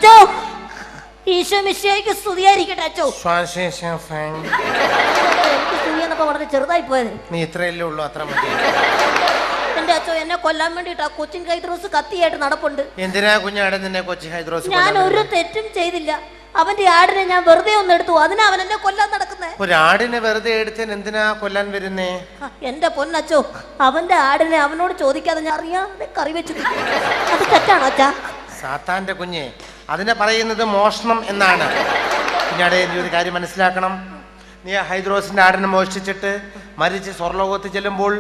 അച്ചോ ഈശോ മിശിഹായ്ക്ക് സ്തുതിയായിരിക്കട്ടെ അച്ചോ. എനിക്ക് സ്തുതി എന്നൊക്കെ വളരെ ചെറുതായി പോയത്. നീ ഇത്രയല്ലേ ഉള്ളൂ, അത്ര മതി. എന്റെ അച്ചോ എന്നെ കൊല്ലാൻ വേണ്ടിട്ട് ആ കൊച്ചിൻ ഹൈദ്രോസ് കത്തിയായിട്ട് നടപ്പുണ്ട്. എന്തിനാ കുഞ്ഞാടെ നിന്നെ കൊച്ചി ഹൈദ്രോസ്? ഞാൻ ഒരു തെറ്റും ചെയ്തില്ല. അവന്റെ ആടിനെ ഞാൻ വെറുതെ ഒന്ന് എടുത്തു, അതിനാ അവൻ എന്നെ കൊല്ലാൻ നടക്കുന്നേ. ഒരു ആടിനെ വെറുതെ എടുത്തതിന് എന്തിനാ കൊല്ലാൻ വരുന്നേ? എന്റെ പൊന്നച്ചോ, അവന്റെ ആടിനെ അവനോട് ചോദിക്കാതെ ഞാൻ അറിയാതെ കറി വെച്ചു. അത് തെറ്റാണോ അച്ഛാ? സാത്താന്റെ കുഞ്ഞെ, അതിനെ പറയുന്നത് മോഷണം എന്നാണ്. കുഞ്ഞാടെ നീ ഒരു കാര്യം മനസ്സിലാക്കണം. നീ ആ ഹൈദ്രോസിന്റെ ആടിനെ മോഷ്ടിച്ചിട്ട് മരിച്ച് സ്വർലോകത്ത് ചെല്ലുമ്പോൾ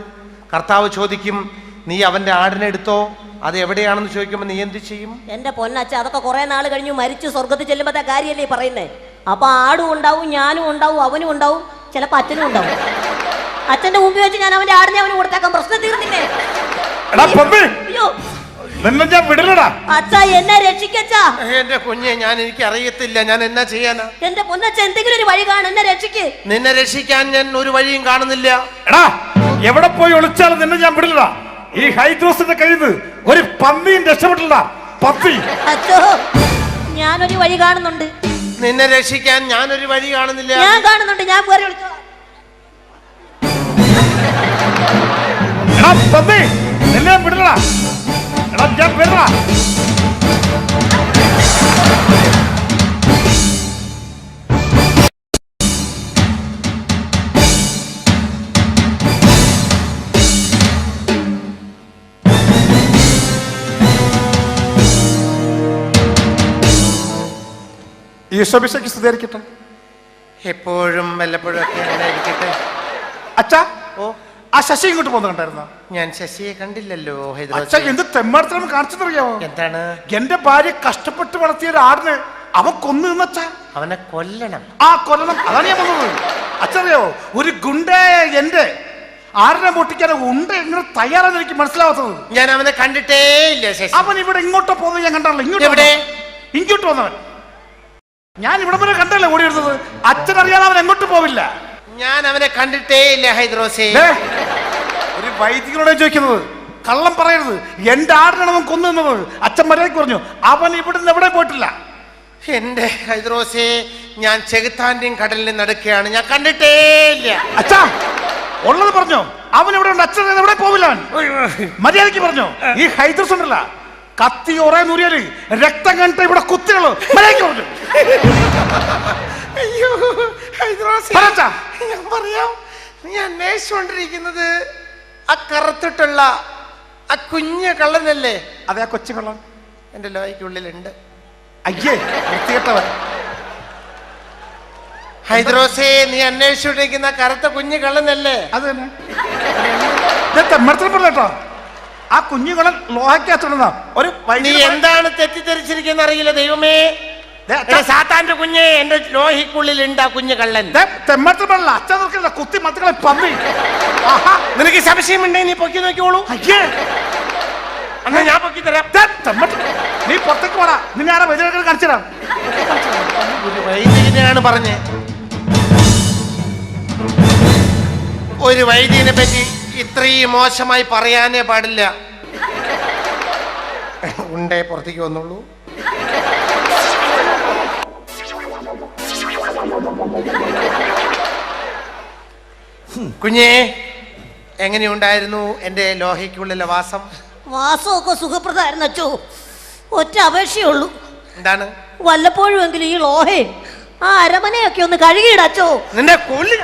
കർത്താവ് ചോദിക്കും, നീ അവന്റെ ആടിനെ എടുത്തോ, അത് എവിടെയാണെന്ന് ചോദിക്കുമ്പോൾ നീ എന്ത് ചെയ്യും? എന്റെ പൊന്നച്ഛ, അതൊക്കെ കുറെ നാൾ കഴിഞ്ഞു മരിച്ചു സ്വർഗത്തിൽ ചെല്ലുമ്പോഴത്തെ കാര്യമല്ലേ പറയുന്നേ. അപ്പൊ ആടും ഉണ്ടാവും, ഞാനും ഉണ്ടാവും, അവനും ഉണ്ടാവും, ചിലപ്പോ അച്ഛനും ഉണ്ടാവും. അച്ഛന്റെ മുമ്പിൽ വെച്ച് ഞാൻ അവന്റെ ആടിനെ അവന് കൊടുത്തേക്കാം, പ്രശ്നം തീർന്നില്ലേ? അയ്യോ അച്ഛാ, എന്നെ രക്ഷിക്കച്ചാ. എന്റെ കുഞ്ഞെ, ഞാൻ എനിക്ക് അറിയത്തില്ല, ഞാൻ എന്നാ ചെയ്യാനാ? എന്റെ പൊന്നച്ഛ, എന്തെങ്കിലും ഒരു വഴി കാണും, എന്നെ രക്ഷിക്ക്. നിന്നെ രക്ഷിക്കാൻ ഞാൻ ഒരു വഴിയും കാണുന്നില്ല. എടാ, എവിടെ പോയി ഒളിച്ചാലും നിന്നെ ഞാൻ വിടില്ല. ഈ ഹൈദ്രോസിന്റെ കയ്യിൽ നിന്ന് ഒരു പന്നിയും രക്ഷപ്പെട്ടില്ല. പന്നി. അച്ഛോ, ഞാനൊരു വഴി കാണുന്നുണ്ട്. നിന്നെ രക്ഷിക്കാൻ ഞാനൊരു വഴി കാണുന്നില്ല. ഞാൻ കാണുന്നുണ്ട്, ഞാൻ വേറെ വിളിച്ചോളാം. എടാ പന്നി, നിന്നെ വിടില്ല. എടാ ഞാൻ വിടില്ല. ഈശോമിശിഹായ്ക്ക് സ്തുതിയായിരിക്കട്ടെ. എപ്പോഴും വല്ലപ്പോഴും ഒക്കെ അങ്ങനെ ഇരിക്കട്ടെ. അച്ഛാ, ഓ, ആ ശശി ഇങ്ങോട്ട് പോകുന്നത് കണ്ടായിരുന്നോ? ഞാൻ ശശിയെ കണ്ടില്ലല്ലോ. അച്ഛാ, എന്ത് തെമ്മാടത്തിനും കാണിച്ചെന്നറിയാമോ? എന്താണ്? എന്റെ ഭാര്യ കഷ്ടപ്പെട്ട് വളർത്തിയ ഒരു ആടിനെ അവൻ കൊന്നു നിന്നച്ചാ. അവനെ കൊല്ലണം. ആ കൊല്ലണം, അതാണ് ഞാൻ വന്നത്. അച്ഛറിയോ, ഒരു ഗുണ്ടേ എന്റെ ആടിനെ പൊട്ടിക്കാൻ ഉണ്ട് എങ്ങനെ തയ്യാറാന്ന് എനിക്ക് മനസ്സിലാവാത്തത്. ഞാൻ അവനെ കണ്ടിട്ടേ ഇല്ല. അവൻ ഇവിടെ ഇങ്ങോട്ടോ പോകുന്നത് ഞാൻ കണ്ടല്ലോ. ഇങ്ങോട്ട് വന്നവൻ ഞാൻ ഇവിടെ വരെ കണ്ടല്ലേ ഓടി വരുന്നത്. അച്ഛനറിയാതെ അവൻ എങ്ങോട്ട് പോവില്ല. ഞാൻ അവനെ കണ്ടിട്ടേ ഇല്ല ഹൈദ്രോസേ. ഒരു വൈദികനോട് ചോദിക്കുന്നത്, കള്ളം പറയരുത്. എന്റെ ആടിനാണ് അവൻ കൊന്നു നിന്നത്. അച്ഛൻ മര്യാദയ്ക്ക് പറഞ്ഞു, അവൻ ഇവിടുന്ന് എവിടെ പോയിട്ടില്ല. എന്റെ ഹൈദ്രോസേ, ഞാൻ ചെകുത്താന്റെയും കടലിന്റെ നടുക്കെയാണ്, ഞാൻ കണ്ടിട്ടേ ഇല്ല. അച്ഛാ, ഉള്ളത് പറഞ്ഞോ. അവൻ എവിടെ ഉണ്ട്? അച്ഛൻ എവിടെ പോവില്ല. മര്യാദയ്ക്ക് പറഞ്ഞോ. ഈ ഹൈദ്രോസ് ഉണ്ടല്ല, കത്തി ഒറേ നൂറിയാല് രക്തം കണ്ടിട്ട് ഇവിടെ കുത്തികളോ. മര്യാദയ്ക്ക് പറഞ്ഞു. അയ്യോ ഹൈദ്രോസേ, ഞാൻ പറയാം. നീ അന്വേഷിച്ചുകൊണ്ടിരിക്കുന്നത് ആ കറുത്തിട്ടുള്ള ആ കുഞ്ഞു കള്ളനല്ലേ? അതെ, ആ കൊച്ചു കള്ളൻ എന്റെ ലോയ്ക്കുള്ളിലുണ്ട്. അയ്യേ, വൃത്തികെട്ടവൻ. ഹൈദ്രോസേ, നീ അന്വേഷിച്ചുകൊണ്ടിരിക്കുന്ന കറുത്ത കുഞ്ഞു കള്ളനല്ലേ? അത് തന്നെ. തെമ്മടത്തിൽപ്പെട്ടോ ആ കുഞ്ഞുകളൻ ലോഹയ്ക്കകത്തുണ്ടെന്ന ഒരു. നീ എന്താണ് തെറ്റിദ്ധരിച്ചിരിക്കുന്ന അറിയില്ല. ദൈവമേ, സാത്താന്റെ കുഞ്ഞെ, എന്റെ ലോഹിക്കുള്ളിലുണ്ട് ആ കുഞ്ഞു കള്ളൻ. തെമ്മടത്തിൽപ്പെടില്ല, അച്ഛൻ നോക്കില്ല, കുത്തി മത്തുകളെ പന്നി. നിനക്ക് സംശയമുണ്ടെങ്കിൽ നീ പൊക്കി നോക്കിയോളൂ. അയ്യേ, എന്നാ ഞാൻ പൊക്കി തരാം. നീ പുറത്തേക്ക് പോടാ. നിന്നെ ആരാ വൈദ്യുതി കാണിച്ചതാ? വൈദികനാണ് പറഞ്ഞേ. ഒരു വൈദികനെ പറ്റി ഇത്രയും മോശമായി പറയാനേ പാടില്ല. ഉണ്ടേ പുറത്തേക്ക് വന്നോളൂ. കുഞ്ഞേ, എങ്ങനെയുണ്ടായിരുന്നു എന്റെ ലോഹയ്ക്കുള്ളിലെ വാസം? വാസമൊക്കെ സുഖപ്രദമായിരുന്നു അച്ചോ. ഒറ്റ അപേക്ഷയുള്ളൂ. എന്താണ്? വല്ലപ്പോഴും എങ്കിലും ഈ ലോഹേ ആ അരമനയൊക്കെ ഒന്ന് കഴുകിയിടച്ചോ. നിന്റെ കൊല്ലി